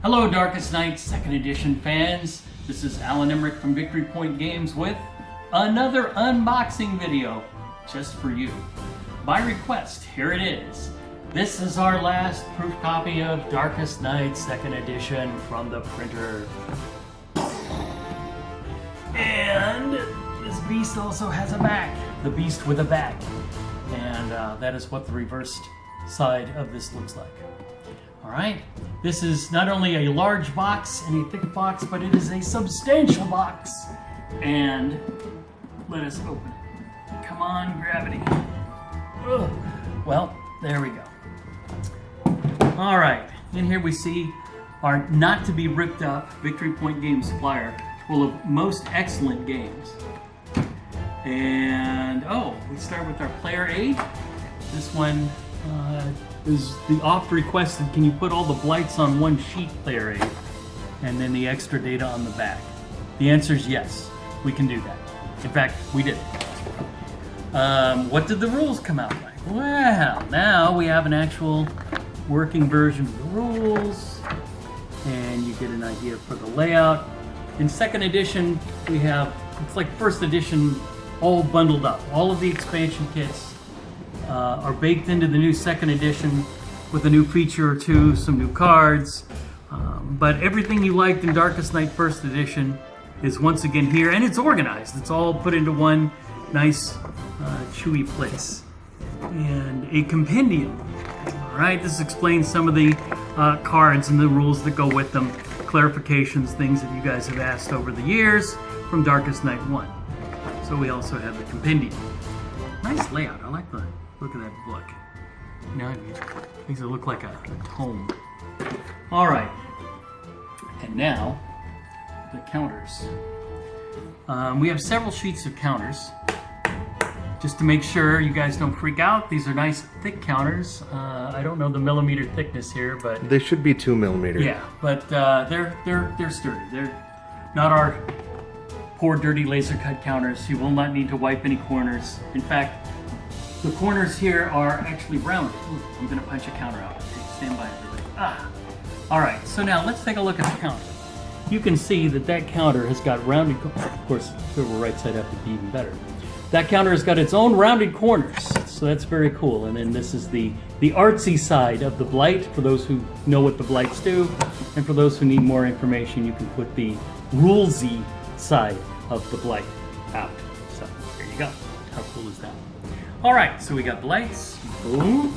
Hello Darkest Night 2nd Edition fans. This is Alan Emrich from Victory Point Games with another unboxing video just for you. By request, here it is. This is our last proof copy of Darkest Night 2nd Edition from the printer. And this beast also has a back. The beast with a back. And that is what the reversed side of this looks like. Alright, this is not only a large box and a thick box, but it is a substantial box. And let us open it. Come on, gravity. Ugh. Well, there we go. Alright, in here we see our not to be ripped up Victory Point Games flyer full of most excellent games. And we start with our player aid. This one is the oft requested, can you put all the blights on one sheet player aid and then the extra data on the back? The answer is yes, we can do that. In fact, we did. What did the rules come out like? Well, now we have an actual working version of the rules and you get an idea for the layout. In 2nd edition, we have, it's like 1st edition all bundled up. All of the expansion kits are baked into the new 2nd edition with a new feature or two, some new cards. But everything you liked in Darkest Night 1st edition is once again here, and it's organized. It's all put into one nice, chewy place. And a compendium. All right, this explains some of the cards and the rules that go with them, clarifications, things that you guys have asked over the years from Darkest Night 1. So we also have the compendium. Nice layout. I like the look of that book. You know, it makes it look like a tome. All right. And now, the counters. We have several sheets of counters. Just to make sure you guys don't freak out, these are nice thick counters. I don't know the millimeter thickness here, but they should be 2 millimeters. Yeah, but they're sturdy. They're not our poor dirty laser cut counters. You will not need to wipe any corners. In fact, the corners here are actually rounded. Ooh, I'm gonna punch a counter out. Okay, stand by everybody. All right, so now let's take a look at the counter. You can see that that counter has got rounded, of course, if it were right side up it'd be even better. That counter has got its own rounded corners, so that's very cool. And then this is the artsy side of the blight, for those who know what the blights do. And for those who need more information, you can put the rulesy side of the blight out. So there you go. How cool is that? All right, so we got blights. Boom.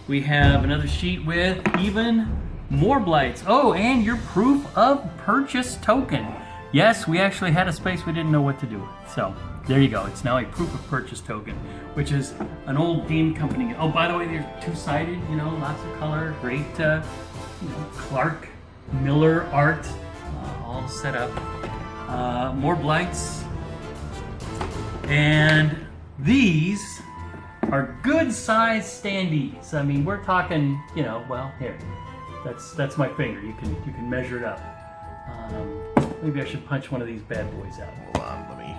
We have another sheet with even more blights. Oh, and your proof of purchase token. Yes, we actually had a space we didn't know what to do with. So there you go. It's now a proof of purchase token, which is an old game company. Oh, by the way, they're two-sided. You know, lots of color. Great, Clark Miller art, all set up. More blights. And these are good-sized standees. I mean, we're talking, you know, well, here. That's my finger. You can measure it up. Maybe I should punch one of these bad boys out. Hold on, let me.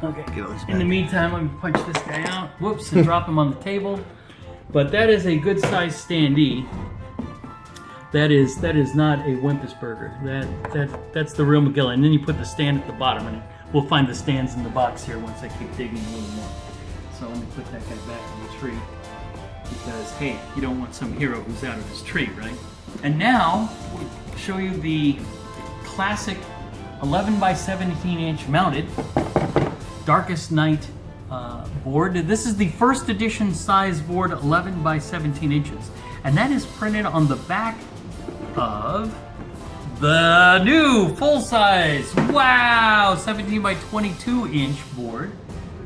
Okay. In the meantime, let me punch this guy out. Whoops, and drop him on the table. But that is a good-sized standee. That is not a Wimpusburger. That's the real McGill. And then you put the stand at the bottom, and we'll find the stands in the box here once I keep digging a little more. So let me put that guy back in the tree. Because, hey, you don't want some hero who's out of his tree, right? And now, we'll show you the classic 11 by 17 inch mounted Darkest Night board. This is the 1st edition size board, 11 by 17 inches. And that is printed on the back of the new full size, wow, 17 by 22 inch board,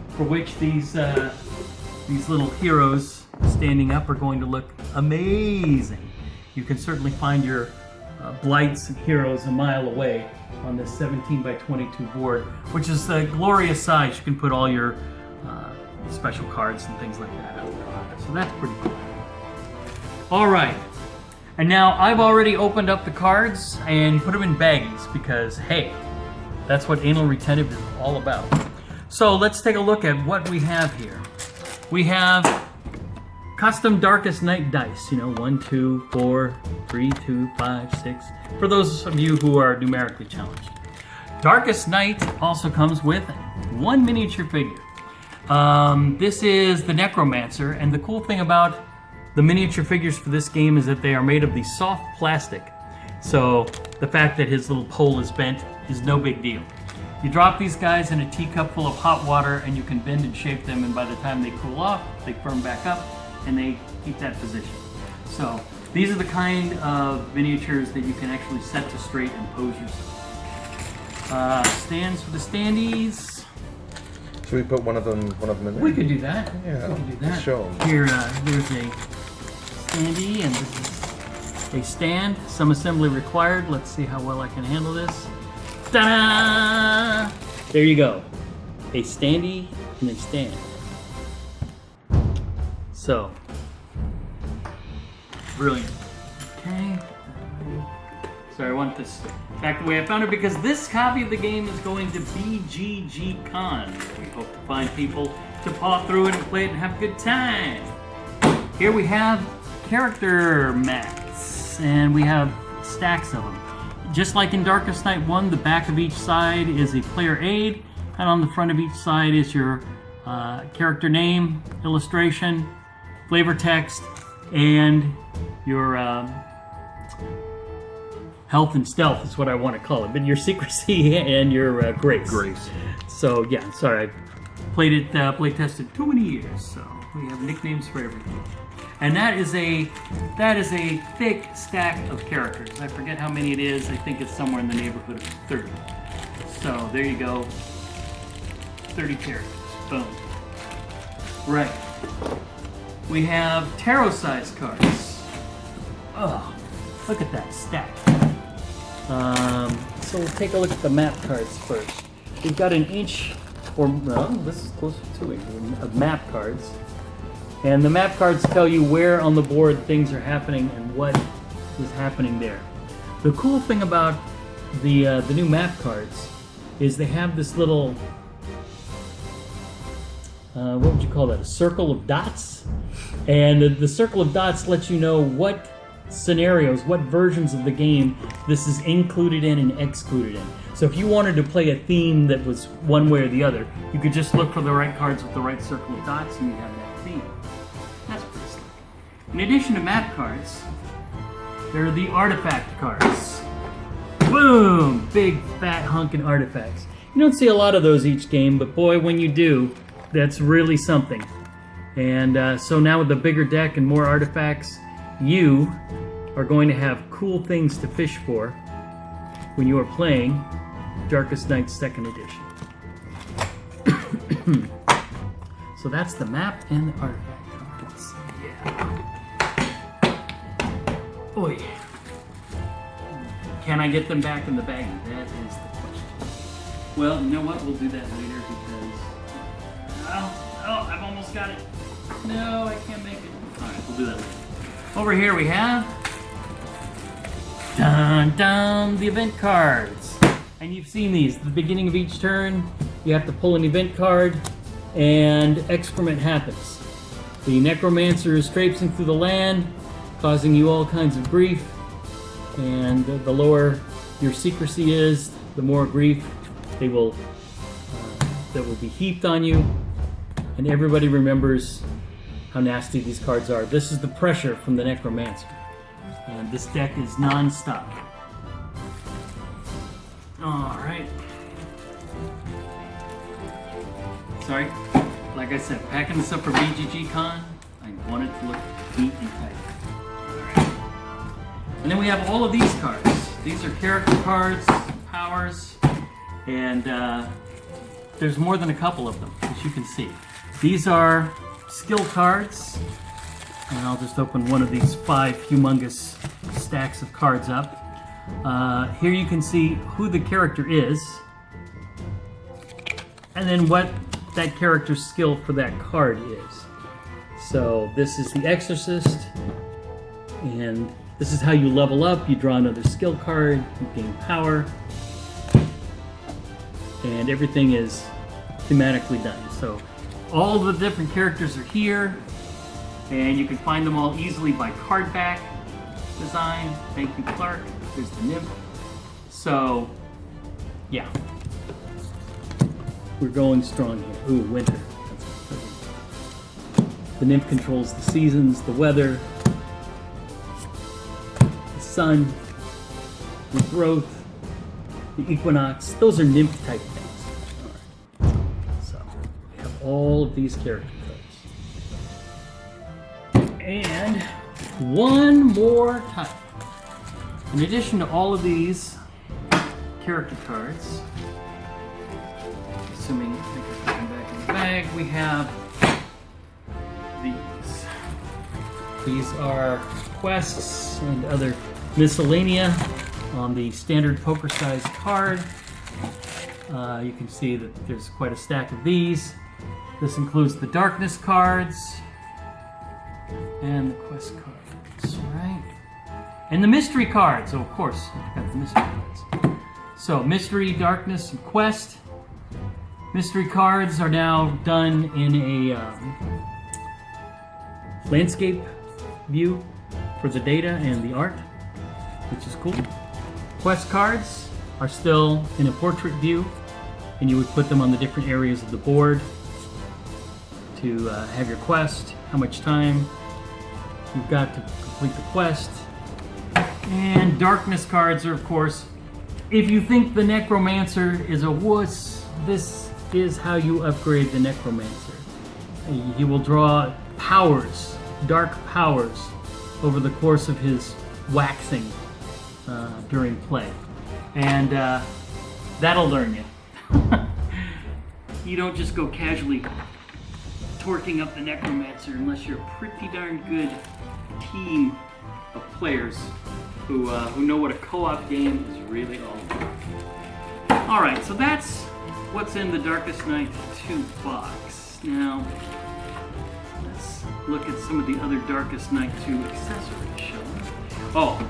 for which these little heroes standing up are going to look amazing. You can certainly find your blights and heroes a mile away on this 17 by 22 board, which is a glorious size. You can put all your special cards and things like that out there. So that's pretty cool. All right, and now I've already opened up the cards and put them in baggies because, hey, that's what anal retentive is all about. So let's take a look at what we have here. We have custom Darkest Night dice. 1, 2, 4, 3, 2, 5, 6. For those of you who are numerically challenged. Darkest Night also comes with one miniature figure. This is the Necromancer, and the cool thing about the miniature figures for this game is that they are made of the soft plastic. So the fact that his little pole is bent is no big deal. You drop these guys in a teacup full of hot water and you can bend and shape them, and by the time they cool off, they firm back up and they keep that position. So these are the kind of miniatures that you can actually set to straight and pose yourself. Stands for the standees. Should we put one of them in there? We could do that. Yeah, we could do that. show 'em. Here, there's a standee, and this is a stand. Some assembly required. Let's see how well I can handle this. Ta-da! There you go. A standee and a stand. So, brilliant. Okay. Sorry, I want this back the way I found it because this copy of the game is going to BGG Con. We hope to find people to paw through it and play it and have a good time. Here we have character mats, and we have stacks of them. Just like in Darkest Night 1, the back of each side is a player aid, and on the front of each side is your character name, illustration, flavor text, and your health and stealth is what I want to call it, but your secrecy and your grace. Grace. So yeah, sorry, I played tested too many years, so we have nicknames for everything. And that is a thick stack of characters. I forget how many it is. I think it's somewhere in the neighborhood of 30. So there you go, 30 characters. Boom. Right. We have tarot-sized cards. Oh, look at that stack. So we'll take a look at the map cards first. We've got an inch, or well, this is closer to 2 inches, of map cards. And the map cards tell you where on the board things are happening and what is happening there. The cool thing about the new map cards is they have this little, what would you call that, a circle of dots? And the circle of dots lets you know what scenarios, what versions of the game this is included in and excluded in. So if you wanted to play a theme that was one way or the other, you could just look for the right cards with the right circle of dots and you have that theme. That's pretty slick. In addition to map cards, there are the artifact cards. Boom! Big fat hunkin' artifacts. You don't see a lot of those each game, but boy, when you do, that's really something. And so now with the bigger deck and more artifacts, you are going to have cool things to fish for when you are playing Darkest Night 2nd Edition. So that's the map and the artifact cards. Yeah. Oi. Can I get them back in the bag? That is the question. Well, you know what? We'll do that later because... Oh, I've almost got it. No, I can't make it. Alright, we'll do that later. Over here we have... Dun dun! The event cards. And you've seen these. At the beginning of each turn, you have to pull an event card, and excrement happens. The Necromancer is traipsing through the land, causing you all kinds of grief. And the lower your secrecy is, the more grief that will be heaped on you. And everybody remembers how nasty these cards are. This is the pressure from the Necromancer. And this deck is non-stop. Alright. Sorry. Like I said, packing this up for BGG Con, I want it to look neat and tight. Alright. And then we have all of these cards. These are character cards, powers, and there's more than a couple of them, as you can see. These are skill cards, and I'll just open one of these 5 humongous stacks of cards up. Here you can see who the character is, and then what that character's skill for that card is. So this is the Exorcist, and this is how you level up. You draw another skill card, you gain power, and everything is thematically done. So all the different characters are here, And you can find them all easily by cardback design. Thank you, Clark. There's the nymph. So, yeah. We're going strong here. Ooh, winter. The nymph controls the seasons, the weather, the sun, the growth, the equinox. Those are nymph type things. All right. So we have all of these character cards. And one more time. In addition to all of these character cards, assuming I can put them back in the bag, we have these. These are quests and other miscellanea on the standard poker size card. You can see that there's quite a stack of these. This includes the darkness cards and the quest cards, right? And the mystery cards, oh, of course, I got the mystery cards. So, mystery, darkness, and quest. Mystery cards are now done in a landscape view for the data and the art, which is cool. Quest cards are still in a portrait view, and you would put them on the different areas of the board to have your quest, how much time you've got to complete the quest. And darkness cards are, of course, if you think the necromancer is a wuss, this is how you upgrade the necromancer. He will draw powers, dark powers, over the course of his waxing during play. And that'll learn you. You don't just go casually torquing up the necromancer unless you're a pretty darn good team of players who know what a co-op game is really all about. Alright, so that's what's in the Darkest Night 2 box. Now, let's look at some of the other Darkest Night 2 accessories, shall we? Oh.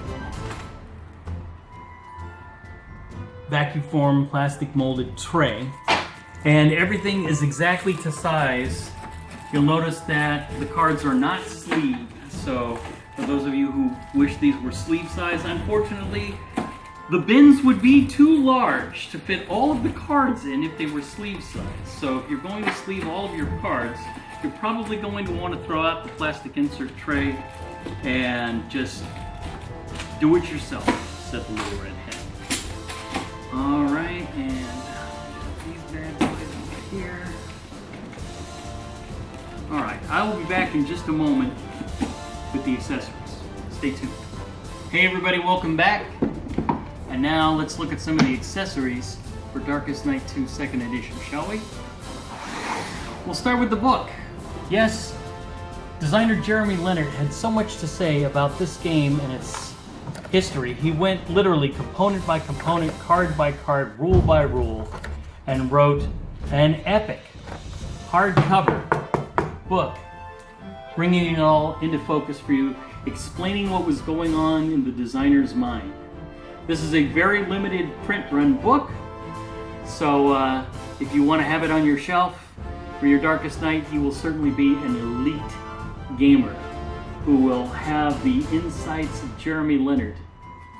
Vacuum form plastic molded tray. And everything is exactly to size. You'll notice that the cards are not sleeved. So, for those of you who wish these were sleeve size, unfortunately, the bins would be too large to fit all of the cards in if they were sleeve size. So if you're going to sleeve all of your cards, you're probably going to want to throw out the plastic insert tray and just do it yourself, said the little red hen. Alright, and these bad boys over here. Alright, I will be back in just a moment with the accessories. Stay tuned. Hey everybody, welcome back. And now let's look at some of the accessories for Darkest Night 2 2nd Edition, shall we? We'll start with the book. Yes, designer Jeremy Leonard had so much to say about this game and its history. He went literally component by component, card by card, rule by rule, and wrote an epic hardcover book, bringing it all into focus for you, explaining what was going on in the designer's mind. This is a very limited print run book, so if you want to have it on your shelf for your Darkest Night, you will certainly be an elite gamer who will have the insights of Jeremy Leonard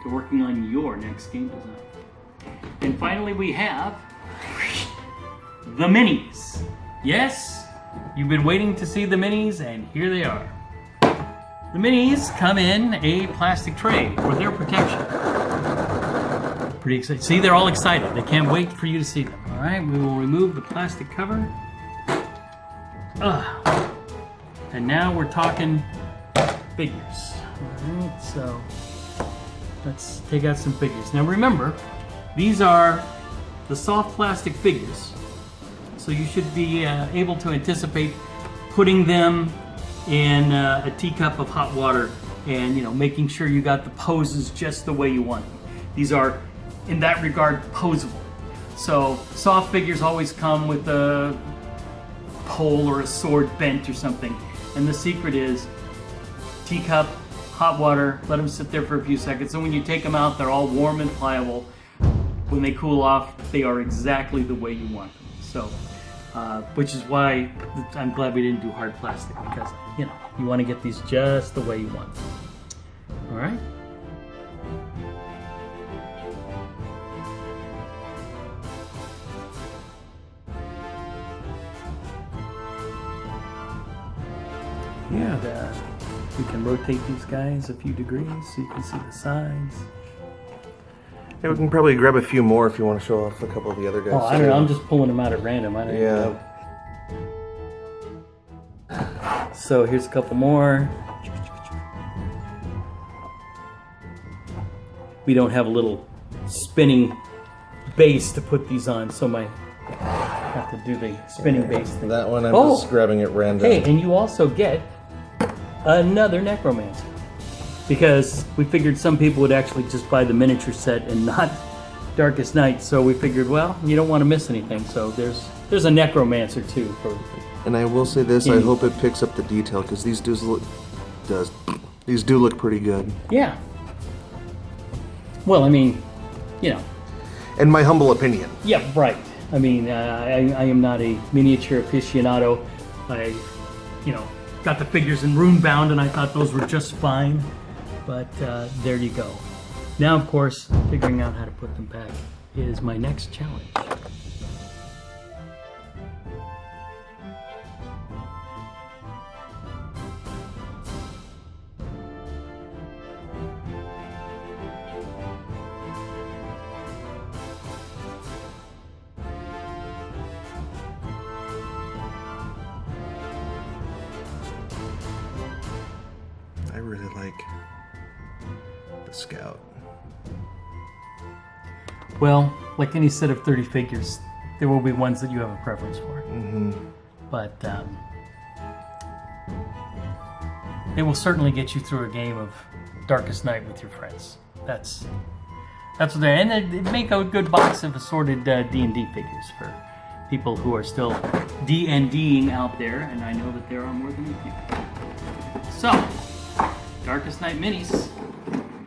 to working on your next game design. And finally we have the minis. Yes, you've been waiting to see the minis, and here they are. The minis come in a plastic tray for their protection. Pretty excited. See, they're all excited. They can't wait for you to see them. All right, we will remove the plastic cover. And now we're talking figures. All right, so let's take out some figures. Now remember, these are the soft plastic figures, so you should be able to anticipate putting them in a teacup of hot water and, you know, making sure you got the poses just the way you want them. These are, in that regard, posable. So soft figures always come with a pole or a sword bent or something, and the secret is teacup, hot water, let them sit there for a few seconds, and when you take them out, they're all warm and pliable. When they cool off, they are exactly the way you want them. So, which is why I'm glad we didn't do hard plastic, because, you know, You want to get these just the way you want. All right. Yeah. And, we can rotate these guys a few degrees so you can see the sides. Yeah, we can probably grab a few more if you want to show off a couple of the other guys. Oh, I don't know. I'm just pulling them out at random. I don't even Yeah. know. So here's a couple more. We don't have a little spinning base to put these on, so I have to do the spinning base thing. That one I'm Oh! just grabbing at random. Hey, and you also get another necromancer. Because we figured some people would actually just buy the miniature set and not Darkest Night, so we figured, well, you don't want to miss anything, so there's a necromancer too. And I will say this, Yeah. I hope it picks up the detail, because these do look pretty good. Yeah. Well, I mean, you know. In my humble opinion. Yeah, right. I mean, I am not a miniature aficionado. I, got the figures in rune bound, and I thought those were just fine. But there you go. Now, of course, figuring out how to put them back is my next challenge. I really like the Scout. Well, like any set of 30 figures, there will be ones that you have a preference for. Mm-hmm. But they will certainly get you through a game of Darkest Night with your friends. That's what they, and they make a good box of assorted D&D figures for people who are still D&Ding out there, and I know that there are more than a few. So, Darkest Night minis.